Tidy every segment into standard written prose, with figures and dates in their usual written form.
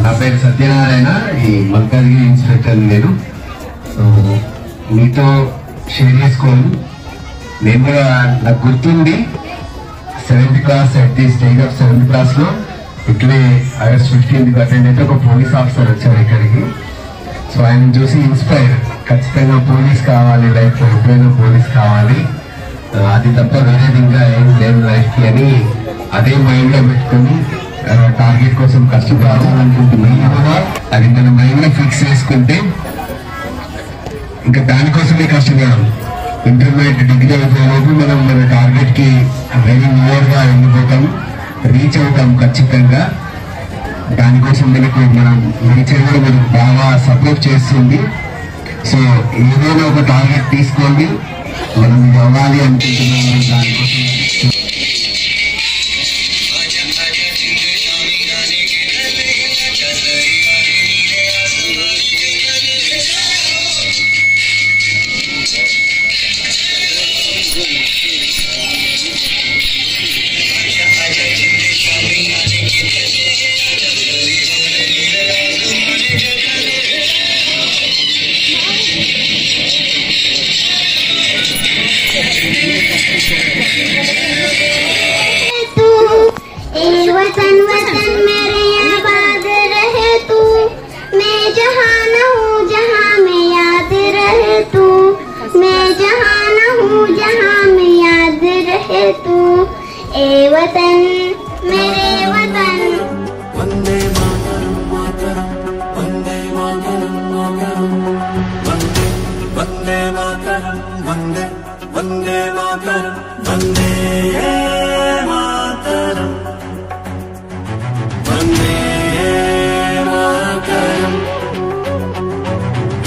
నా పేరు సత్యనారాయణ, ఈ మల్కాజ్గిరి ఇన్స్పెక్టర్. నేను మీతో షేర్ చేసుకోను. నేను కూడా నాకు గుర్తుంది 7th class at the stage of 7th క్లాస్లో ఇట్లే ఆగస్ట్ 15th అటెండ్ అయితే ఒక పోలీస్ ఆఫీసర్ వచ్చారు ఇక్కడికి. సో ఆయన చూసి ఇన్స్పైర్, ఖచ్చితంగా పోలీస్ కావాలి లైఫ్లో, ఎప్పుడైనా పోలీస్ కావాలి, అది తప్ప వేరేది ఇంకా ఏం లేదు లైఫ్కి అని అదే మైండ్లో పెట్టుకొని టార్గెట్ కోసం కష్టపడాలనుకుంటున్నాను కూడా. అది మన మైండ్లో ఫిక్స్ చేసుకుంటే ఇంకా దానికోసమే కష్టపడాలి. ఇంటర్మీడియట్ డిగ్రీ అయిపోయినప్పుడు మనం మన టార్గెట్కి వెరీ నియర్గా వెళ్ళిపోతాం, రీచ్ అవుతాం ఖచ్చితంగా. దానికోసం మనం నేచర్ కూడా మనకు బాగా సపోర్ట్ చేస్తుంది. సో ఏదైనా ఒక టార్గెట్ తీసుకోండి, మనం అవ్వాలి అనుకుంటున్నాం దానికోసం. वतन वतन मेरे आबाद रहे तू, मैं जहाँ न हूँ जहाँ में याद रहे तू, मैं जहाँ न हूँ जहाँ में याद रहे तू, ए वतन मेरे वतन। वंदे मातरम मातरम वंदे मातरम मातरम वंदे वंदे मातरम वंदे वंदे मातरम वंदे मातरम वंदे मातरम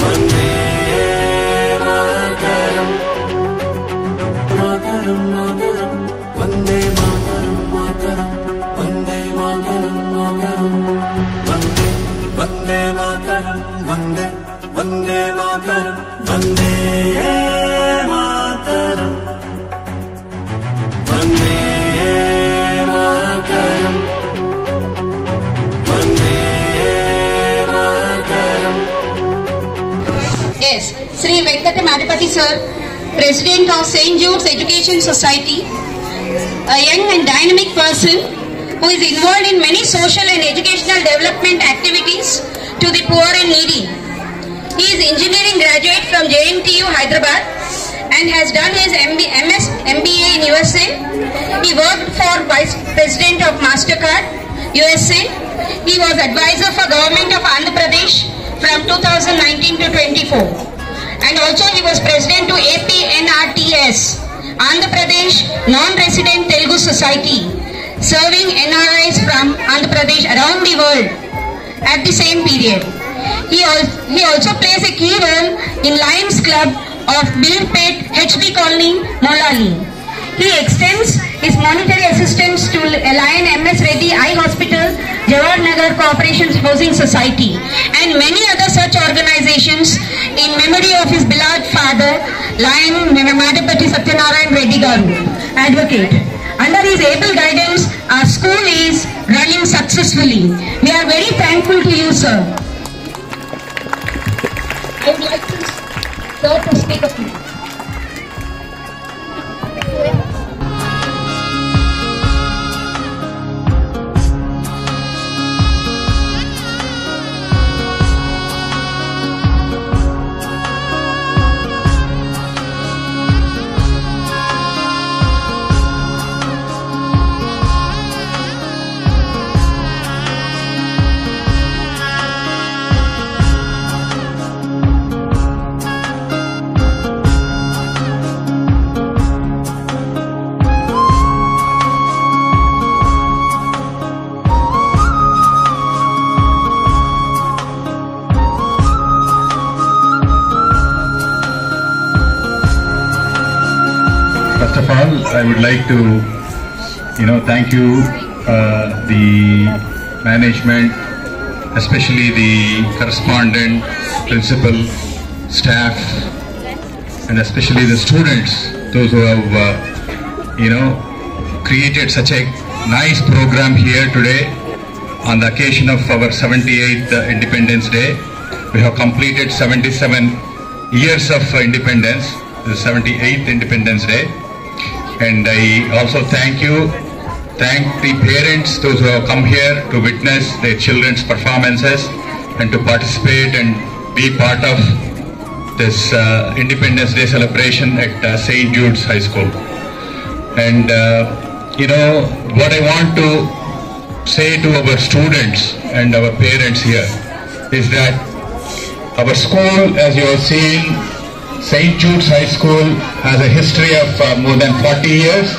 वंदे मातरम मातरम मातरम वंदे मातरम मातरम वंदे मातरम मातरम वंदे वंदे मातरम वंदे Vande Mataram Vande Mataram Vande Mataram Vande Mataram. Yes, Sri Venkata Madhupati sir, President of St. Jude's Education Society, a young and dynamic person who is involved in many social and educational development activities to the poor and needy. He is engineering graduate from JNTU Hyderabad and has done his MBA in USA. He worked for Vice President of MasterCard USA. He was advisor for Government of Andhra Pradesh from 2019 to 24. And also he was President to APNRTS, Andhra Pradesh Non-Resident Telugu Society, serving NRIs from Andhra Pradesh around the world at the same period. He also plays a key role in Lions Club of Birpet HB Colony, Molali. He extends his monetary assistance to Lion MS Reddy Eye Hospital, Jawahar Nagar Corporation's Housing Society, and many other such organizations in memory of his beloved father, Lion Madhupati Satyanarayan Reddy Garu, advocate. Under his able guidance, our school is running successfully. We are very thankful to you, sir. I would like to start to speak of you. First of all, I would like to, thank you, the management, especially the correspondent, principal, staff, and especially the students, those who have, created such a nice program here today on the occasion of our 78th Independence Day. We have completed 77 years of independence, the 78th Independence Day. And I also thank the parents, those who have come here to witness their children's performances and to participate and be part of this Independence Day celebration at St. Jude's High School. And what I want to say to our students and our parents here is that our school, as you have seen, St. Jude's High School has a history of more than 40 years,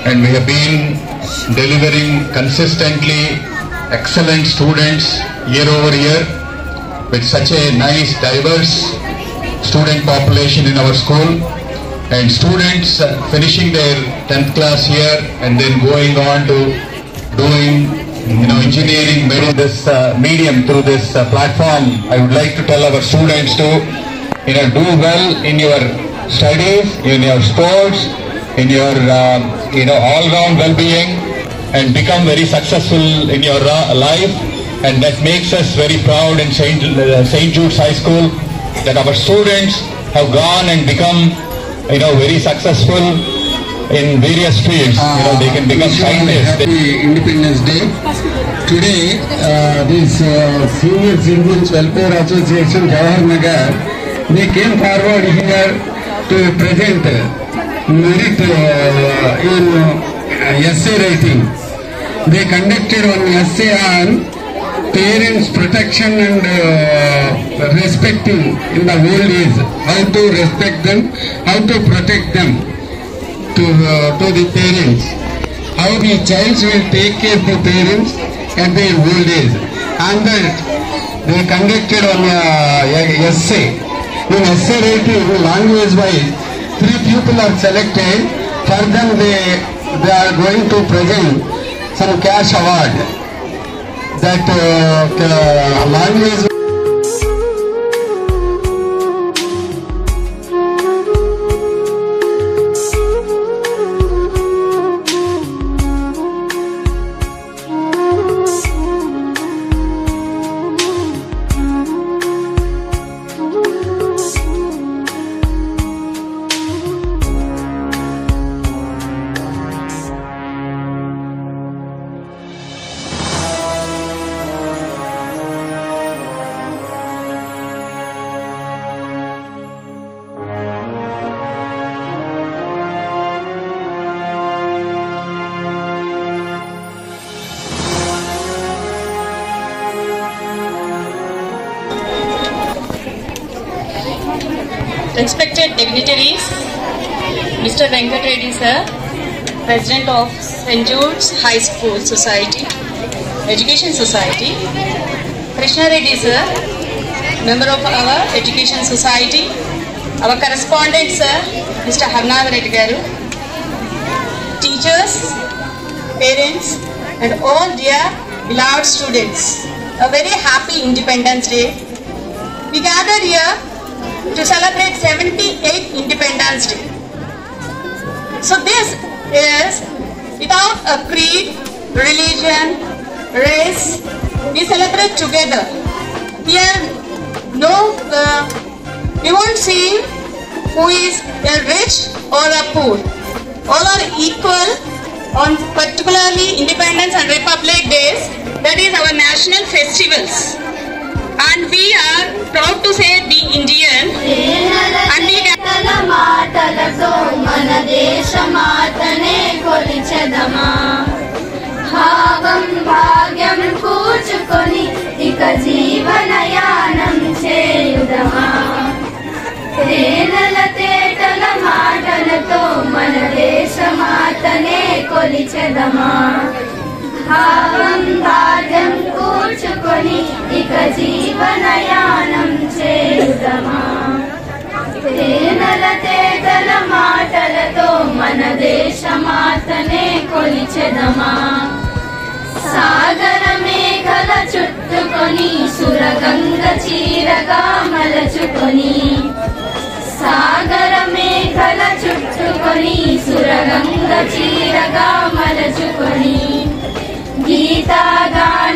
and we have been delivering consistently excellent students year over year with such a nice diverse student population in our school, and students finishing their 10th class here and then going on to doing engineering this medium through this platform. I would like to tell our students to do well in your studies, in your sports, in your all-round well-being, and become very successful in your life. And that makes us very proud in St. Jude's High School that our students have gone and become very successful in various fields. They can become scientists. Happy Independence Day. Today, this Senior Citizens Welfare Association, Jawahar Nagar, they came forward here to present merit in essay writing. They conducted one essay on parents' protection and respecting in the old age. How to respect them, how to protect them to the parents. How the child will take care of the parents at their old age. And that they conducted one essay. In essay writing, language wise, 3 people are selected. For them they are going to present some cash award. That language respected dignitaries, Mr. Venkat Reddy sir, President of St. Jude's High School Society, Education Society, Krishna Reddy sir, member of our Education Society, our correspondent sir, Mr. Harnath Reddy garu, teachers, parents, and all dear beloved students. A very happy Independence Day. We gathered here to celebrate 78th Independence Day. So this is without a creed, religion, race. We celebrate together. Here, we won't see who is a rich or a poor. All are equal on particularly Independence and Republic Days. That is our national festivals. And we are proud to say be Indian. And we మాటలతో మన దేశ మాతనే కొలిచెదమా భావం భాగ్యం కూర్చుకొని ఇక జీవనయానం చేయుదమా తేనెల తేటల మాటలతో మన దేశ మాతనే కొలిచెదమా భావం భాగ్యం కూర్చుకొని ఇక జీవనయానం చేయుదమా తేనెల తేటల మాటలతో మన దేశ మాతనే కొలిచెదమా సాగర మేఘల చుట్టుకొని సురగంగ చీరగా మలచుకొని సాగర మేఘల చుట్టుకొని సురగంగ చీరగా మలచుకొని గీతాగాన